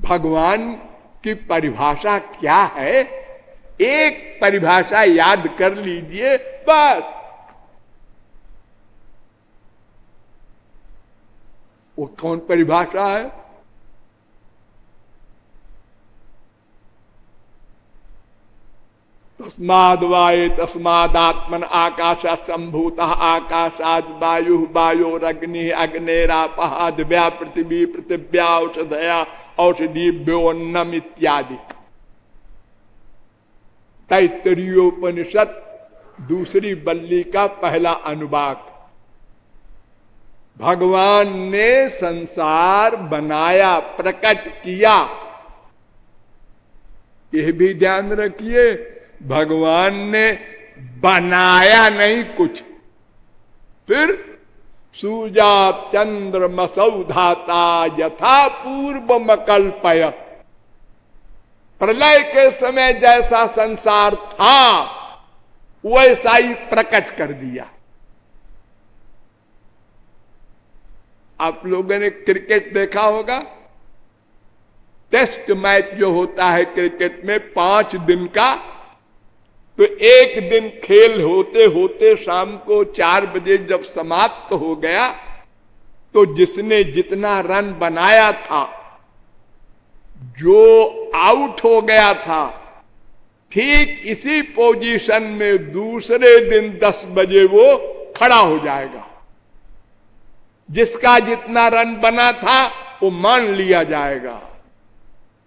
भगवान की परिभाषा क्या है, एक परिभाषा याद कर लीजिए बस। वो कौन परिभाषा है? तस्माद् वाये तस्मादात्मन आकाशात् सम्भूतः आकाशात् वायु वायोरग्नि अग्नेरापः दिव्या पृथिवी पृथिव्या औषधया औषधिभ्योऽन्नम इत्यादि। तैत्तरीयोपनिषद दूसरी बल्ली का पहला अनुवाक। भगवान ने संसार बनाया, प्रकट किया। यह भी ध्यान रखिए, भगवान ने बनाया नहीं कुछ। फिर सूर्या चंद्रमसौ धाता यथा पूर्वमकल्पयत्, प्रलय के समय जैसा संसार था वैसा ही प्रकट कर दिया। आप लोगों ने क्रिकेट देखा होगा, टेस्ट मैच जो होता है क्रिकेट में 5 दिन का, तो एक दिन खेल होते होते शाम को 4 बजे जब समाप्त हो गया, तो जिसने जितना रन बनाया था, जो आउट हो गया था, ठीक इसी पोजीशन में दूसरे दिन 10 बजे वो खड़ा हो जाएगा। जिसका जितना रन बना था वो मान लिया जाएगा,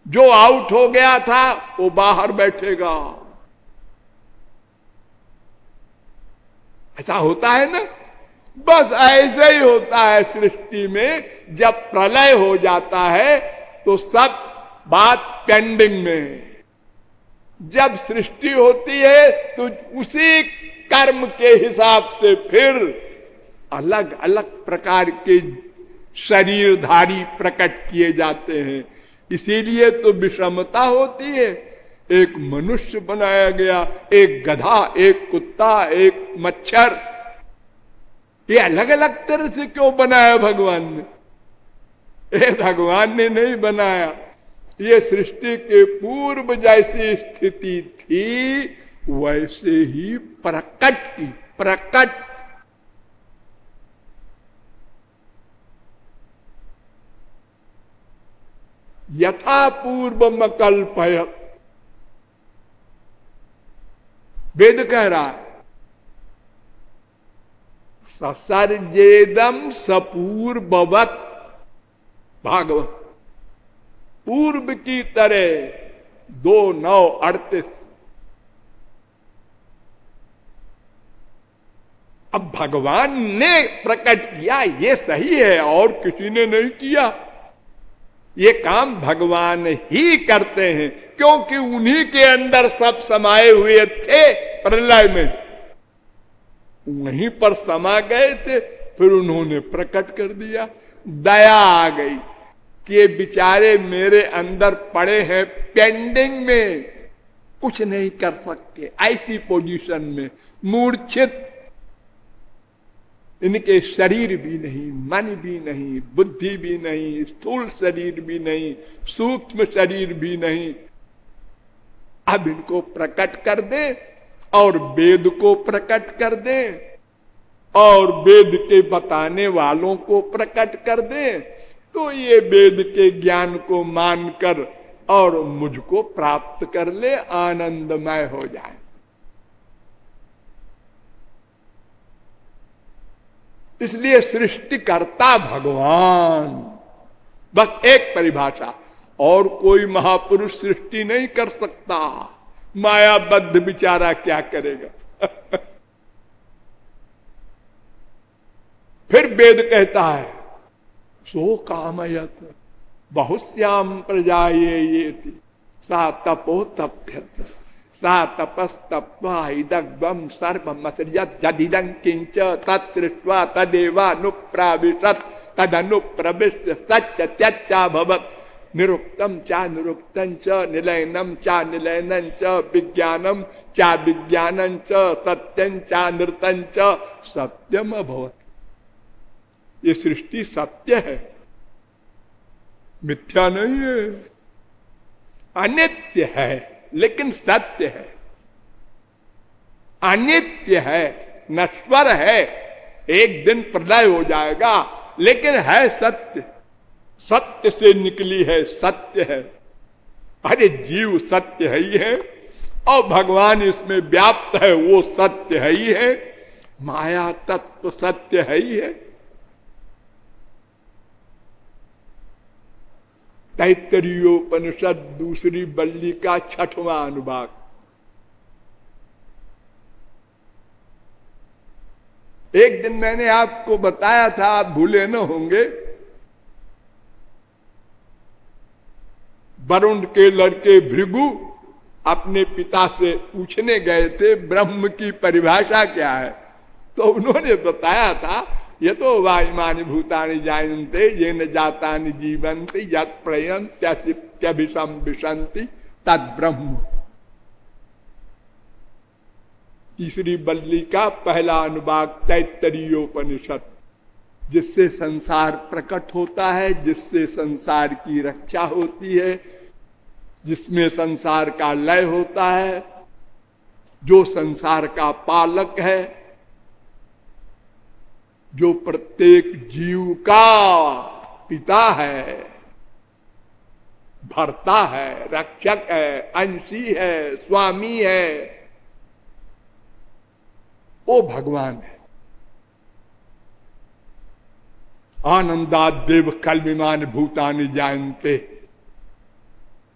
जो आउट हो गया था वो बाहर बैठेगा। ऐसा होता है ना? बस ऐसे ही होता है सृष्टि में। जब प्रलय हो जाता है तो सब बात पेंडिंग में। जब सृष्टि होती है तो उसी कर्म के हिसाब से फिर अलग अलग प्रकार के शरीरधारी प्रकट किए जाते हैं। इसीलिए तो विषमता होती है। एक मनुष्य बनाया गया, एक गधा, एक कुत्ता, एक मच्छर, ये अलग अलग तरह से क्यों बनाया भगवान ने? ये भगवान ने नहीं बनाया, ये सृष्टि के पूर्व जैसी स्थिति थी वैसे ही प्रकट की। प्रकट यथा पूर्वम कल्पयत्, वेद कह रहा है ससर्जेदम सपूर्ववत्, भागवत पूर्व की तरह 2:9-38। अब भगवान ने प्रकट किया, ये सही है, और किसी ने नहीं किया। ये काम भगवान ही करते हैं, क्योंकि उन्हीं के अंदर सब समाये हुए थे। प्रलय में वहीं पर समा गए थे, फिर उन्होंने प्रकट कर दिया। दया आ गई कि ये बेचारे मेरे अंदर पड़े हैं पेंडिंग में, कुछ नहीं कर सकते। ऐसी पोजीशन में मूर्छित, इनके शरीर भी नहीं, मन भी नहीं, बुद्धि भी नहीं, स्थूल शरीर भी नहीं, सूक्ष्म शरीर भी नहीं। अब इनको प्रकट कर दे और वेद को प्रकट कर दे और वेद के बताने वालों को प्रकट कर दे, तो ये वेद के ज्ञान को मानकर और मुझको प्राप्त कर ले, आनंदमय हो जाए। इसलिए सृष्टिकर्ता भगवान, बस एक परिभाषा। और कोई महापुरुष सृष्टि नहीं कर सकता। मायाबद्ध बेचारा क्या करेगा? फिर वेद कहता है सो कामयत बहुश्याम प्रजा ये सा तपो तप्यत सा तपस्तप्वा इदग्वम सर्वमसृजत यदिदं किंच तत्सृष्ट्वा तदेवानुप्राविशत् तदनुप्रविश्य सच्च त्यच्चाभवत् निरुक्तम चा निरुक्तं च निलयनम चा निलयनं च विज्ञानम चा विज्ञानं च सत्यं चा नृतं च सत्यम अभवत्। ये सृष्टि सत्य है, मिथ्या नहीं है। अनित्य है लेकिन सत्य है, अनित्य है, नश्वर है, एक दिन प्रलय हो जाएगा, लेकिन है सत्य, सत्य से निकली है, सत्य है। अरे जीव सत्य है ही है और भगवान इसमें व्याप्त है, वो सत्य है ही है, माया तत्व सत्य है ही है। तैत्तरीयोपनिषद दूसरी बल्ली का 6वां अनुभाग। एक दिन मैंने आपको बताया था, आप भूले न होंगे, वरुण के लड़के भृगु अपने पिता से पूछने गए थे ब्रह्म की परिभाषा क्या है, तो उन्होंने बताया था ये तो वायुमानि भूतानि जायन्ते ये न जातानि जीवन्ति यत् प्रयन्त्यभिसंविशन्ति तद ब्रह्म। तीसरी बल्ली का पहला अनुभाग तैत्तरीयोपनिषद, जिससे संसार प्रकट होता है, जिससे संसार की रक्षा होती है, जिसमें संसार का लय होता है, जो संसार का पालक है, जो प्रत्येक जीव का पिता है, भर्ता है, रक्षक है, अंशी है, स्वामी है, वो भगवान है। आनंदादेव कल्मिमान भूतानि जानते,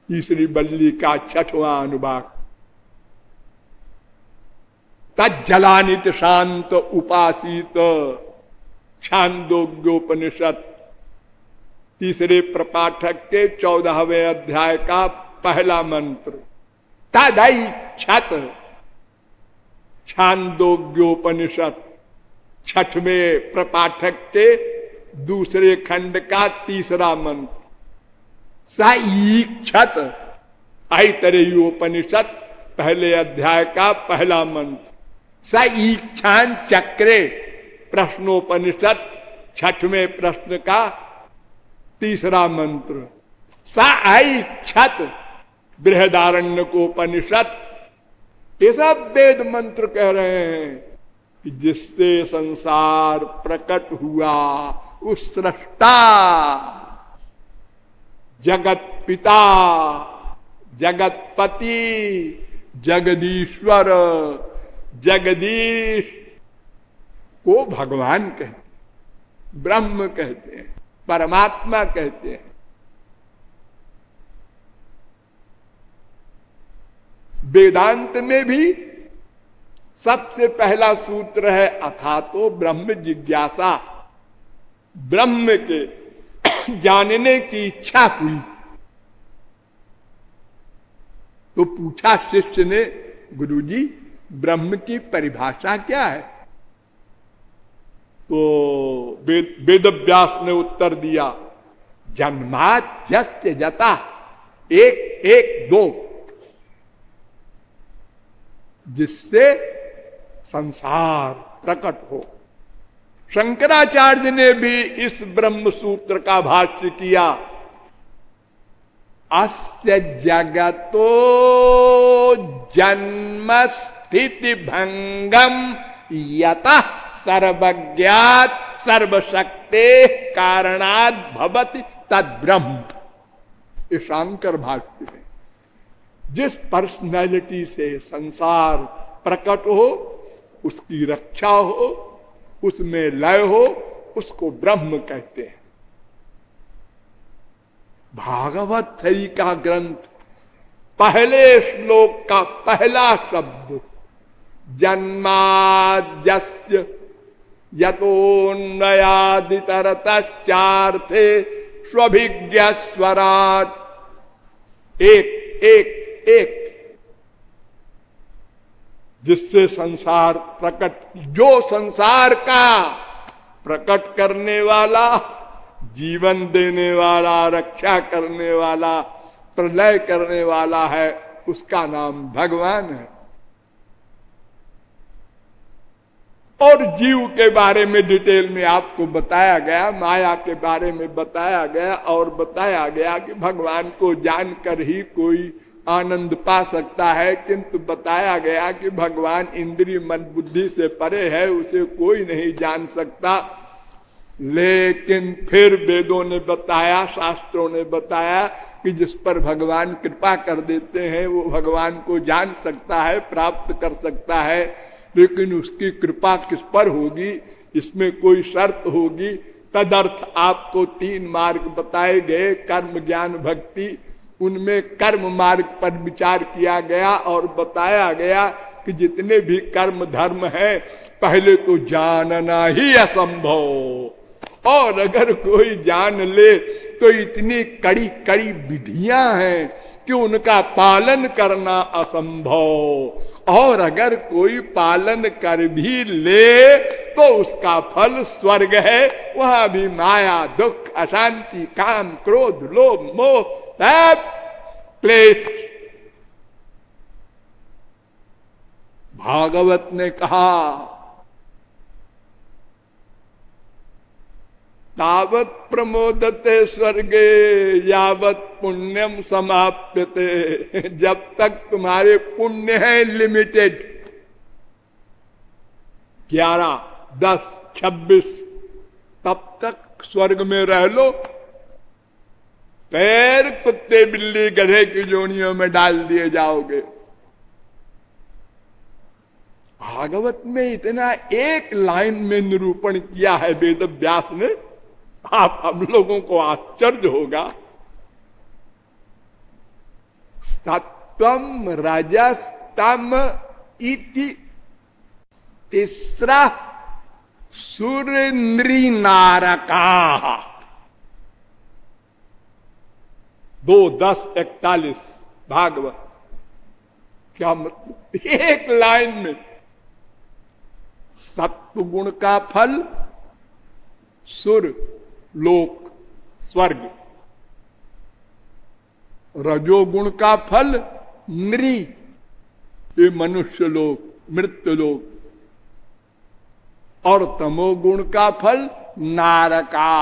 तीसरी बल्ली का 6वां अनुभाग। तज्जलानित शांत उपासित, छांदोग्योपनिषद तीसरे प्रपाठक के 14वें अध्याय का पहला मंत्र। तदैक्षत, छांदोग्योपनिषद 6वें प्रपाठक के दूसरे खंड का तीसरा मंत्र। सईक्षत, ऐतरेयोपनिषद पहले अध्याय का पहला मंत्र। सईक्षान चक्रे, प्रश्नोपनिषद 6वें प्रश्न का तीसरा मंत्र। सईक्षत, बृहदारण्यकोपनिषद, ये सब वेद मंत्र कह रहे हैं कि जिससे संसार प्रकट हुआ, उस सृष्टा, जगत पिता, जगतपति, जगदीश्वर, जगदीश को भगवान कहते हैं, ब्रह्म कहते हैं, परमात्मा कहते हैं। वेदांत में भी सबसे पहला सूत्र है अथातो ब्रह्म जिज्ञासा, ब्रह्म के जानने की इच्छा हुई तो पूछा शिष्य ने, गुरुजी ब्रह्म की परिभाषा क्या है? तो वेदव्यास ने उत्तर दिया, जन्माद्यस्य जता, एक एक दो, जिससे संसार प्रकट हो। शंकराचार्य ने भी इस ब्रह्म सूत्र का भाष्य किया, अस्य जगतो जन्म स्थिति भंगम यतः सर्वज्ञात सर्वशक्ते कारणात् भवति तद ब्रह्म। ये शंकर भाष्य है। जिस पर्सनैलिटी से संसार प्रकट हो, उसकी रक्षा हो, उसमें लय हो, उसको ब्रह्म कहते हैं। भागवत थई का ग्रंथ पहले श्लोक का पहला शब्द जन्माद्यस्य यतोन्वयादितरतश्चार्थे स्वभिज्ञ स्वराट, एक एक एक, जिससे संसार प्रकट, जो संसार का प्रकट करने वाला, जीवन देने वाला, रक्षा करने वाला, प्रलय करने वाला है, उसका नाम भगवान है। और जीव के बारे में डिटेल में आपको बताया गया, माया के बारे में बताया गया, और बताया गया कि भगवान को जानकर ही कोई आनंद पा सकता है, किंतु बताया गया कि भगवान इंद्रिय मन बुद्धि से परे है, उसे कोई नहीं जान सकता। लेकिन फिर वेदों ने बताया, शास्त्रों ने बताया कि जिस पर भगवान कृपा कर देते हैं वो भगवान को जान सकता है, प्राप्त कर सकता है। लेकिन उसकी कृपा किस पर होगी, इसमें कोई शर्त होगी। तदर्थ आपको 3 मार्ग बताए गए, कर्म ज्ञान भक्ति। उनमें कर्म मार्ग पर विचार किया गया और बताया गया कि जितने भी कर्म धर्म हैं पहले तो जानना ही असंभव, और अगर कोई जान ले तो इतनी कड़ी कड़ी विधियां हैं कि उनका पालन करना असंभव, और अगर कोई पालन कर भी ले तो उसका फल स्वर्ग है। वहां भी माया, दुख, अशांति, काम, क्रोध, लोभ, मोह, क्लेश। भागवत ने कहा तावत प्रमोदते स्वर्गे यावत पुण्यम समाप्यते। जब तक तुम्हारे पुण्य है लिमिटेड, 11, 10, 26, तब तक स्वर्ग में रह लो। पैर कुत्ते बिल्ली गधे की जोनियों में डाल दिए जाओगे। भागवत में इतना एक लाइन में निरूपण किया है वेद व्यास ने, आप हम लोगों को आश्चर्य होगा। सत्वम रजस्तम इति तीसरा सुरेंद्री नारका। 2:10-41 भागवत। क्या मतलब? एक लाइन में सत्व गुण का फल सुर लोक स्वर्ग, रजोगुण का फल नृ ये मनुष्य लोक मृत्यु लोक, और तमोगुण का फल नारका।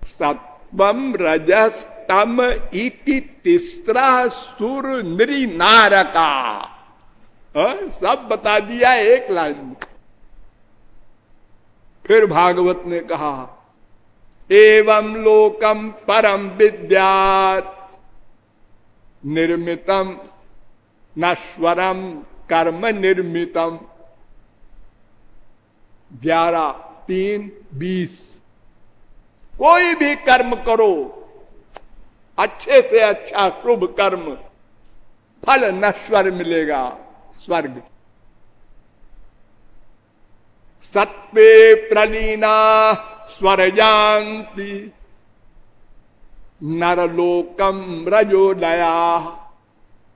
सत्वम रजस तम इति तीसरा सुर नृ नारका। सब बता दिया एक लाइन में। फिर भागवत ने कहा एवं लोकम परम विद्यात् निर्मितम नश्वरम कर्म निर्मितम। 11:3-20। कोई भी कर्म करो, अच्छे से अच्छा शुभ कर्म, फल नश्वर मिलेगा, स्वर्ग। सत्वे प्रलीना स्वरजान्ति नरलोकम रजोलया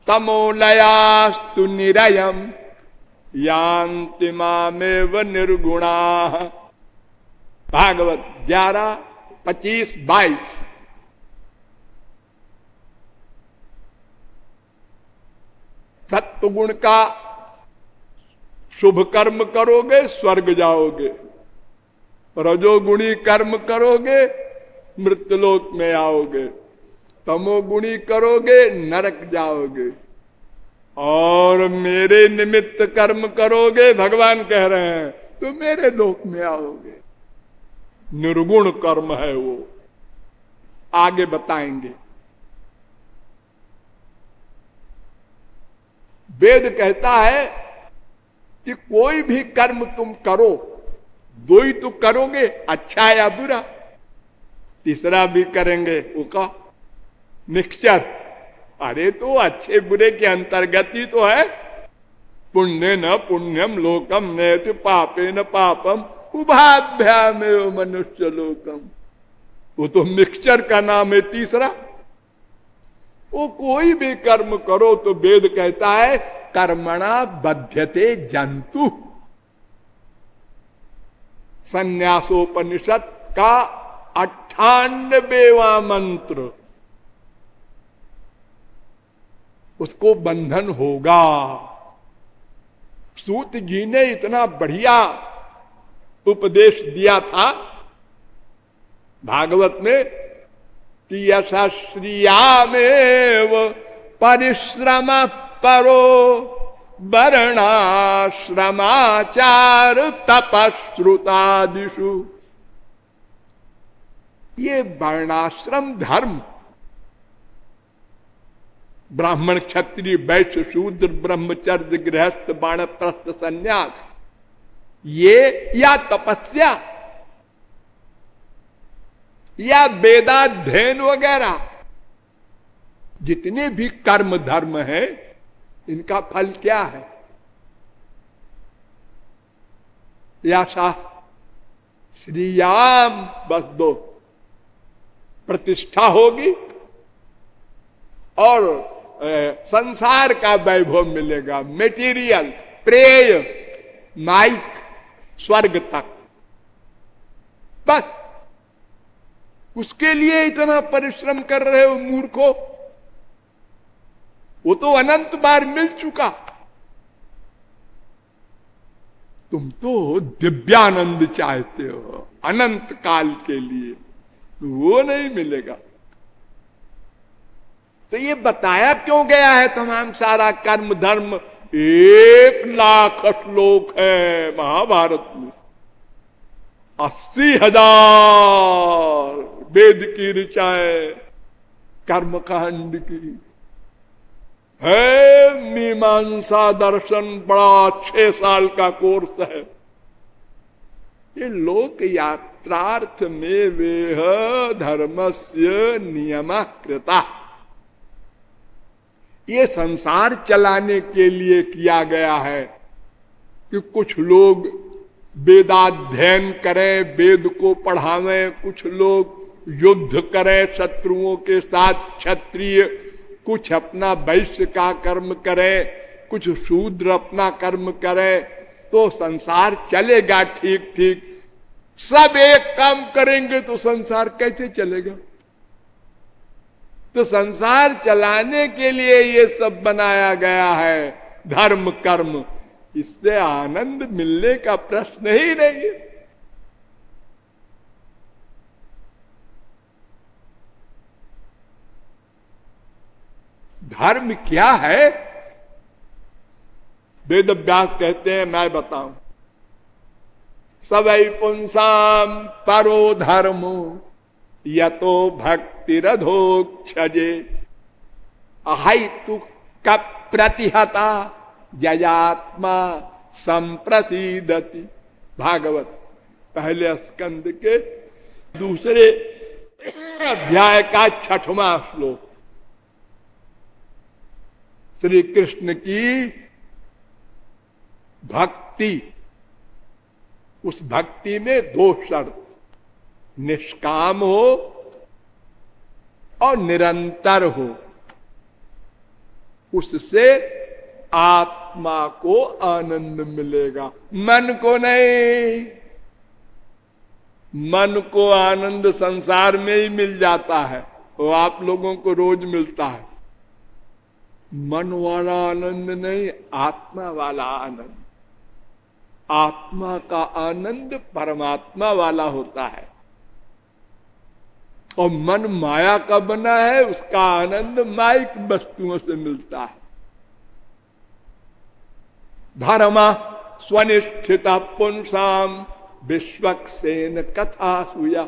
तमोलयास्तु निरयम यान्ति मामेव निर्गुणा। भागवत 11:25-22। सत्वगुण का शुभ कर्म करोगे स्वर्ग जाओगे, रजोगुणी कर्म करोगे मृत्युलोक में आओगे, तमोगुणी करोगे नरक जाओगे, और मेरे निमित्त कर्म करोगे भगवान कह रहे हैं तो मेरे लोक में आओगे। निर्गुण कर्म है वो, आगे बताएंगे। वेद कहता है कि कोई भी कर्म तुम करो, 2 ही तो करोगे, अच्छा या बुरा, तीसरा भी करेंगे वो का मिक्सचर। अरे तो अच्छे बुरे के अंतर्गत ही तो है। पुण्य न पुण्यम लोकम नेति पापे न पापम उभाभ्यामेव मनुष्य लोकम। वो तो मिक्सचर का नाम है तीसरा। वो कोई भी कर्म करो तो वेद कहता है कर्मणा बध्यते जंतु। संन्यासोपनिषद का 98वां मंत्र, उसको बंधन होगा। सूत जी ने इतना बढ़िया उपदेश दिया था भागवत में कि यशस्त्रियामेव परिश्रम परो वर्णाश्रमाचार तपश्रुतादिषु। ये वर्णाश्रम धर्म, ब्राह्मण क्षत्रिय वैश्य शूद्र ब्रह्मचर्य गृहस्थ वानप्रस्थ संन्यास, ये या तपस्या या वेदाध्ययन वगैरह जितने भी कर्म धर्म है, इनका फल क्या है? याशा श्रीयाम, बस दो, प्रतिष्ठा होगी और संसार का वैभव मिलेगा, मेटीरियल, प्रेय, माइक, स्वर्ग तक, बस उसके लिए इतना परिश्रम कर रहे हो मूर्खों। वो तो अनंत बार मिल चुका, तुम तो दिव्यानंद चाहते हो अनंत काल के लिए, तो वो नहीं मिलेगा। तो ये बताया क्यों गया है तमाम सारा कर्म धर्म? 1,00,000 श्लोक है महाभारत में, 80,000 वेद की ऋचाएं कर्मकांड की है। मीमांसा दर्शन बड़ा 6 साल का कोर्स है। ये लोक यात्रार्थ में वेह धर्मस्य नियमः कृता, ये संसार चलाने के लिए किया गया है कि कुछ लोग वेदाध्ययन करें, वेद को पढ़ावें, कुछ लोग युद्ध करें शत्रुओं के साथ क्षत्रिय, कुछ अपना वैश्य का कर्म करें, कुछ शूद्र अपना कर्म करें, तो संसार चलेगा ठीक ठीक। सब एक काम करेंगे तो संसार कैसे चलेगा? तो संसार चलाने के लिए ये सब बनाया गया है धर्म कर्म, इससे आनंद मिलने का प्रश्न ही नहीं है। धर्म क्या है? वेद व्यास कहते हैं, मैं बताऊं, सवै पुंसाम परो धर्मो यतो भक्तिरधोक्षजे अहैतु कप्रतिहता जयात्मा संप्रसीदति। भागवत पहले स्कंद के दूसरे अध्याय का 6वां श्लोक। श्री कृष्ण की भक्ति, उस भक्ति में 2 शर्त, निष्काम हो और निरंतर हो, उससे आत्मा को आनंद मिलेगा, मन को नहीं। मन को आनंद संसार में ही मिल जाता है, वो आप लोगों को रोज मिलता है। मन वाला आनंद नहीं, आत्मा वाला आनंद। आत्मा का आनंद परमात्मा वाला होता है, और मन माया का बना है, उसका आनंद माइक वस्तुओं से मिलता है। धर्म स्वनिष्ठित पुंसाम विश्वक्सेन कथा सुया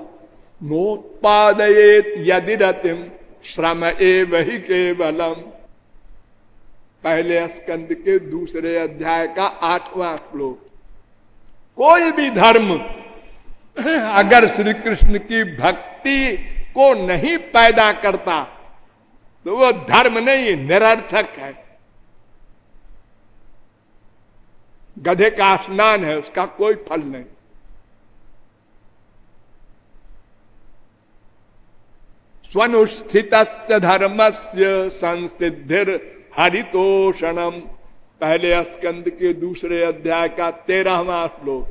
नोत्पादयेत यदि रतिम श्रम एव हि केवलम। पहले स्कंद के दूसरे अध्याय का 8वां श्लोक। कोई भी धर्म अगर श्री कृष्ण की भक्ति को नहीं पैदा करता तो वो धर्म नहीं, निरर्थक है। गधे का स्नान है, उसका कोई फल नहीं। स्वनुष्ठित धर्मस्य संसिद्धिर हरितोषणम। पहले स्कंद के दूसरे अध्याय का 13वां श्लोक।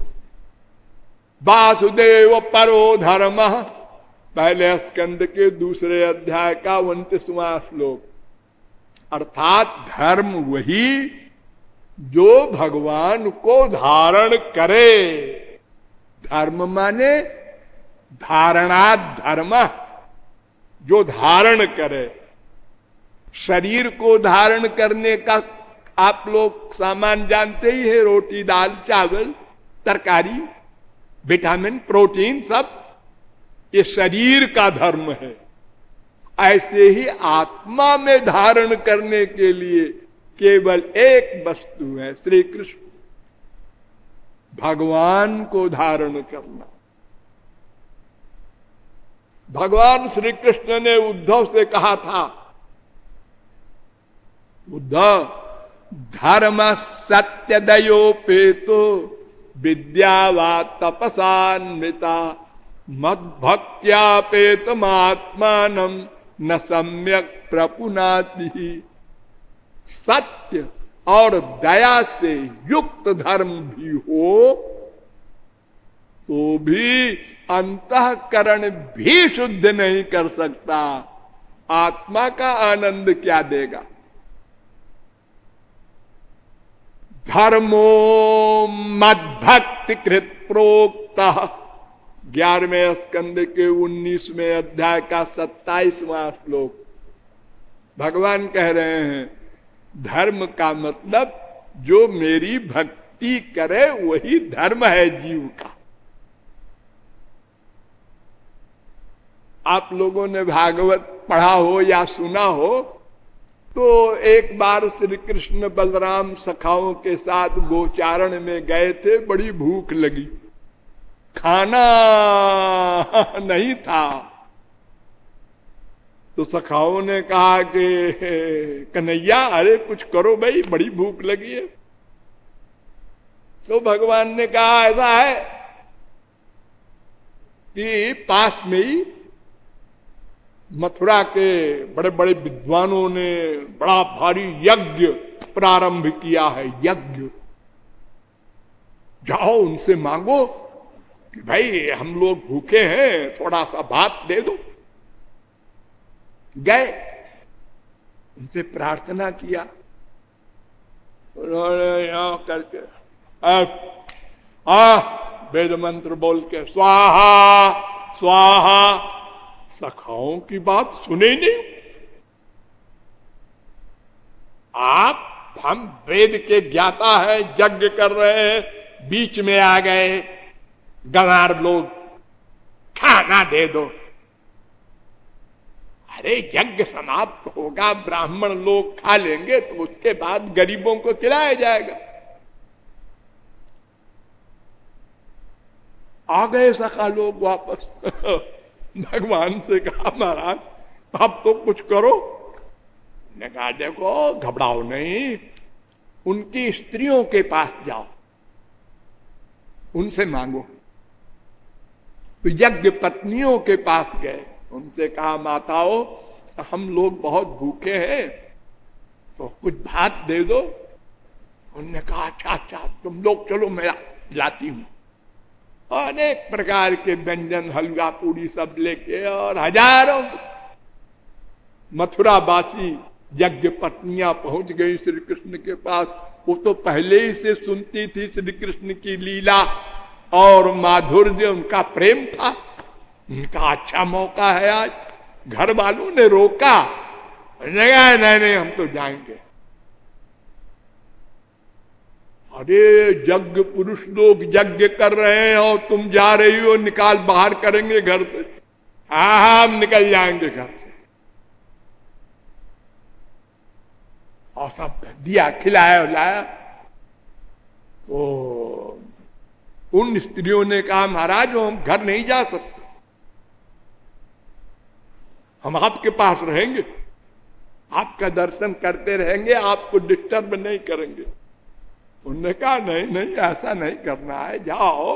वासुदेव परो धर्म, पहले स्कंद के दूसरे अध्याय का 29वां श्लोक। अर्थात धर्म वही जो भगवान को धारण करे। धर्म माने धारणा धर्म, जो धारण करे। शरीर को धारण करने का आप लोग सामान जानते ही है, रोटी दाल चावल तरकारी विटामिन प्रोटीन सब, ये शरीर का धर्म है। ऐसे ही आत्मा में धारण करने के लिए केवल एक वस्तु है, श्री कृष्ण, भगवान को धारण करना। भगवान श्री कृष्ण ने उद्धव से कहा था, उद्धव धर्म सत्य दयोपेतो विद्या वा तपसान्विता मद भक्त्यापेतमात्मानं न सम्यक प्रपुनाति। सत्य और दया से युक्त धर्म भी हो तो भी अंतःकरण भी शुद्ध नहीं कर सकता। आत्मा का आनंद क्या देगा? धर्मो मद्भक्ति कृत प्रोक्त, 11वें स्कंद के 19वें अध्याय का 27वां श्लोक। भगवान कह रहे हैं धर्म का मतलब जो मेरी भक्ति करे वही धर्म है जीव का। आप लोगों ने भागवत पढ़ा हो या सुना हो तो एक बार श्री कृष्ण बलराम सखाओं के साथ गोचारण में गए थे। बड़ी भूख लगी, खाना नहीं था, तो सखाओं ने कहा कि कन्हैया अरे कुछ करो भाई, बड़ी भूख लगी है। तो भगवान ने कहा ऐसा है कि पास में ही मथुरा के बड़े बड़े विद्वानों ने बड़ा भारी यज्ञ प्रारंभ किया है। यज्ञ, जाओ उनसे मांगो कि भाई हम लोग भूखे हैं, थोड़ा सा भात दे दो। गए, उनसे प्रार्थना किया, उन्होंने यहां करके वेद मंत्र बोल के स्वाहा स्वाहा। सखाओं की बात सुने नहीं आप, हम वेद के ज्ञाता है, यज्ञ कर रहे हैं, बीच में आ गए गंवार लोग, खाना दे दो। अरे यज्ञ समाप्त होगा, ब्राह्मण लोग खा लेंगे तो उसके बाद गरीबों को खिलाया जाएगा। आ गए सखा लोग वापस। भगवान से कहा महाराज आप तो कुछ करो। ने कहा देखो घबराओ नहीं, उनकी स्त्रियों के पास जाओ, उनसे मांगो। तो यज्ञ पत्नियों के पास गए, उनसे कहा माताओं हम लोग बहुत भूखे हैं तो कुछ भात दे दो। उन्होंने कहा अच्छा अच्छा तुम लोग चलो मैं लाती हूं। अनेक प्रकार के व्यंजन, हलवा पूरी सब लेके, और हजारों मथुरावासी यज्ञ पत्नियां पहुंच गई श्री कृष्ण के पास। वो तो पहले ही से सुनती थी श्री कृष्ण की लीला और माधुर्य, उनका प्रेम था। उनका अच्छा मौका है आज। घर वालों ने रोका, नहीं नहीं हम तो जाएंगे। अरे यज्ञ पुरुष लोग यज्ञ कर रहे हैं और तुम जा रही हो, निकाल बाहर करेंगे घर से। हाँ हम निकल जाएंगे घर से। और सब दिया, खिलाया लाया। तो उन स्त्रियों ने कहा महाराज हम घर नहीं जा सकते, हम आपके पास रहेंगे, आपका दर्शन करते रहेंगे, आपको डिस्टर्ब नहीं करेंगे। उन्होंने कहा नहीं नहीं ऐसा नहीं करना है, जाओ,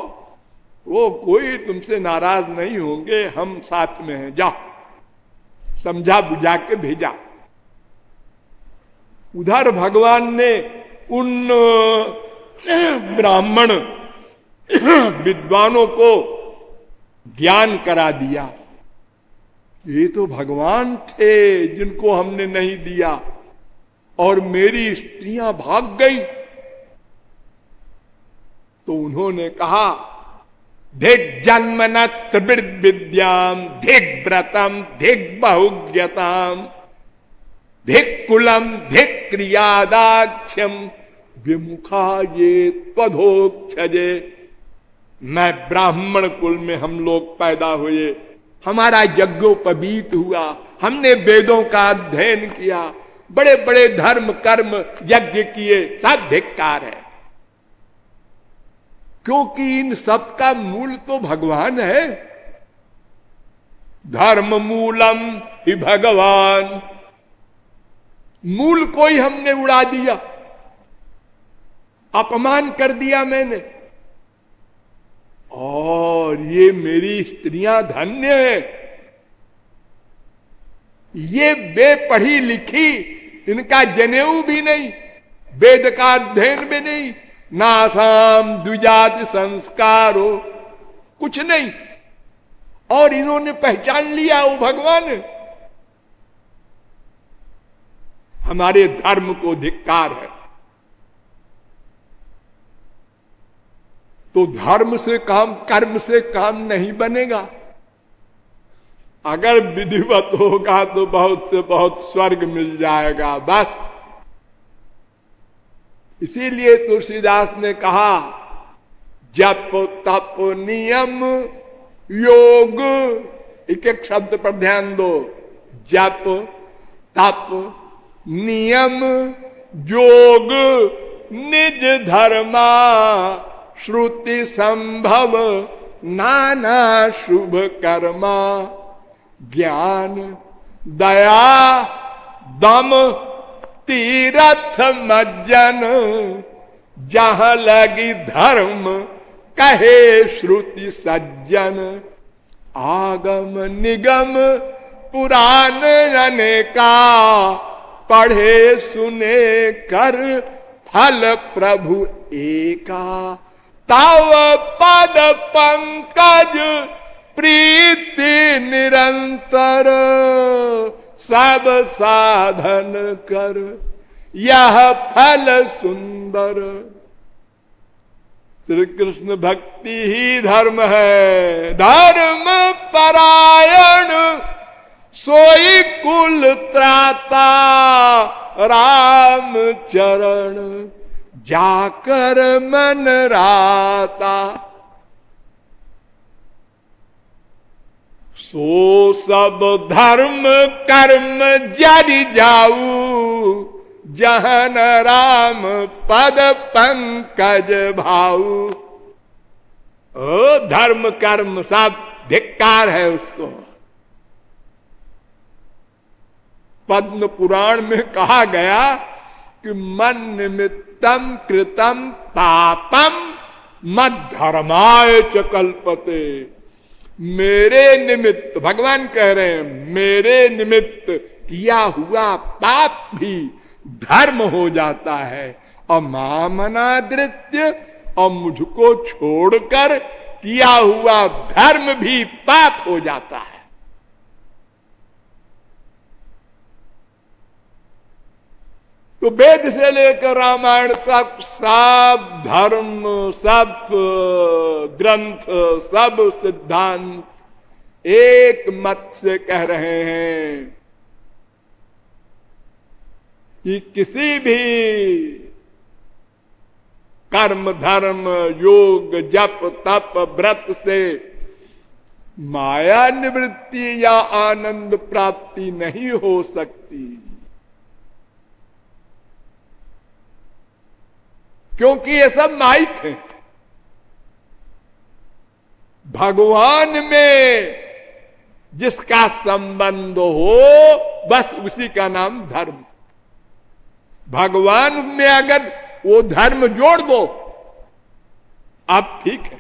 वो कोई तुमसे नाराज नहीं होंगे, हम साथ में हैं, जाओ। समझा बुझा के भेजा। उधर भगवान ने उन ब्राह्मण विद्वानों को ज्ञान करा दिया। ये तो भगवान थे जिनको हमने नहीं दिया, और मेरी स्त्रियां भाग गई तो उन्होंने कहा, धिक जन्मन त्रिवृद विद्याम, धिक व्रतम, धिक बहुज्ञताम, धिक कुलम, धिक क्रियादाक्ष्यम, विमुखा ये त्वधोक्षजे। मैं ब्राह्मण कुल में हम लोग पैदा हुए, हमारा यज्ञोपवीत हुआ, हमने वेदों का अध्ययन किया, बड़े बड़े धर्म कर्म यज्ञ किए, सब धिक्कार है। क्योंकि इन सब का मूल तो भगवान है। धर्म मूलम ही भगवान, मूल को ही हमने उड़ा दिया, अपमान कर दिया मैंने। और ये मेरी स्त्रियां धन्य है, ये बेपढ़ी लिखी, इनका जनेऊ भी नहीं, वेद का अध्ययन भी नहीं, नासाम द्विजाति संस्कारो, कुछ नहीं, और इन्होंने पहचान लिया वो भगवान है। हमारे धर्म को धिक्कार है। तो धर्म से काम, कर्म से काम नहीं बनेगा। अगर विधिवत होगा तो बहुत से बहुत स्वर्ग मिल जाएगा बस। इसीलिए तुलसीदास ने कहा, जप तप नियम योग, एक एक शब्द पर ध्यान दो, जप तप नियम योग निज धर्मा, श्रुति संभव नाना शुभ कर्मा, ज्ञान दया दम तीरथ मज्जन, जहां लगी धर्म कहे श्रुति सज्जन, आगम निगम पुराण अनेका, पढ़े सुने कर फल प्रभु एका, तव पद पंकज प्रीति निरंतर, सब साधन कर यह फल सुंदर। श्री कृष्ण भक्ति ही धर्म है। धर्म परायण सोई कुल त्राता, राम चरण जाकर मन राता। सो सब धर्म कर्म जरि जाऊ, जहन राम पद पंकज भाऊ। ओ धर्म कर्म सब धिक्कार है उसको। पद्म पुराण में कहा गया कि मन निमित्तम कृतम पापम मद धर्माय च कल्पते। मेरे निमित्त, भगवान कह रहे हैं, मेरे निमित्त किया हुआ पाप भी धर्म हो जाता है। और मामनादृत्य, और मुझको छोड़कर किया हुआ धर्म भी पाप हो जाता है। तो वेद से लेकर रामायण तक सब धर्म, सब ग्रंथ, सब सिद्धांत एक मत से कह रहे हैं कि किसी भी कर्म धर्म योग जप तप व्रत से माया निवृत्ति या आनंद प्राप्ति नहीं हो सकती, क्योंकि ये सब माइक है। भगवान में जिसका संबंध हो बस उसी का नाम धर्म। भगवान में अगर वो धर्म जोड़ दो अब ठीक है।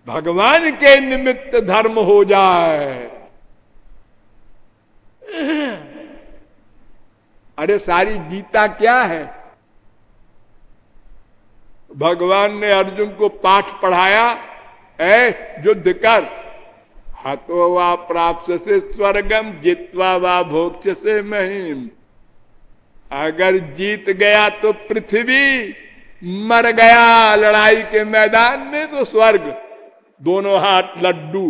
भगवान के निमित्त धर्म हो जाए, अरे सारी गीता क्या है? भगवान ने अर्जुन को पाठ पढ़ाया, युद्ध कर, हतो वा प्राप्त से स्वर्गम जित्वा वा भोक्ष से महिम। अगर जीत गया तो पृथ्वी, मर गया लड़ाई के मैदान में तो स्वर्ग, दोनों हाथ लड्डू।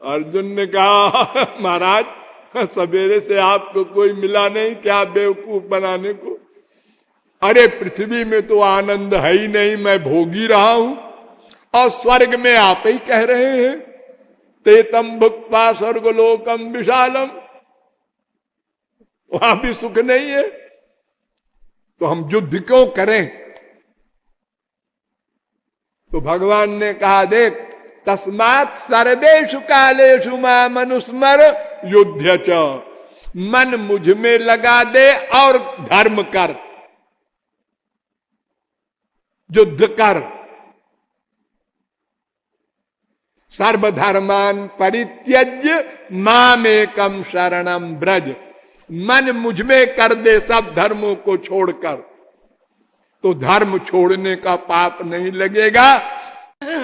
अर्जुन ने कहा महाराज सवेरे से आपको कोई मिला नहीं क्या बेवकूफ बनाने को? अरे पृथ्वी में तो आनंद है ही नहीं, मैं भोगी रहा हूं, और स्वर्ग में आप ही कह रहे हैं तेतम भुक्त्वा स्वर्गलोकम विशालम, वहां भी सुख नहीं है, तो हम युद्ध क्यों करें? तो भगवान ने कहा देख तस्मात् सर्वेषु कालेषु मां मनुस्मर युद्ध च, मन मुझ में लगा दे और धर्म कर, युद्ध कर। सर्वधर्मान परित्यज्य मामेकम शरणम ब्रज, मन मुझ में कर दे सब धर्मों को छोड़कर, तो धर्म छोड़ने का पाप नहीं लगेगा,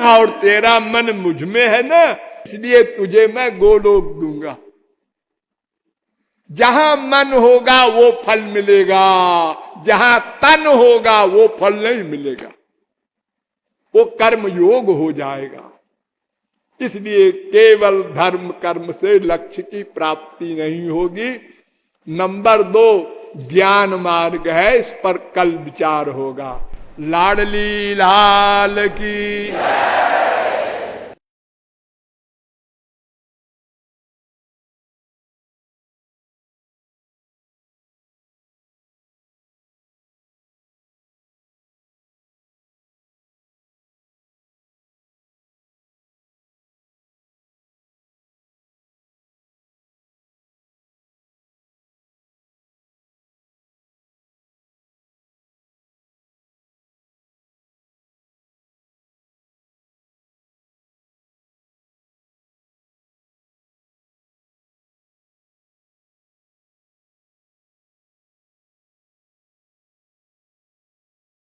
और तेरा मन मुझ में है ना, इसलिए तुझे मैं गोलोक दूंगा। जहां मन होगा वो फल मिलेगा, जहां तन होगा वो फल नहीं मिलेगा, वो कर्म योग हो जाएगा। इसलिए केवल धर्म कर्म से लक्ष्य की प्राप्ति नहीं होगी। नंबर 2 ज्ञान मार्ग है, इस पर कल विचार होगा। लाडली लाल की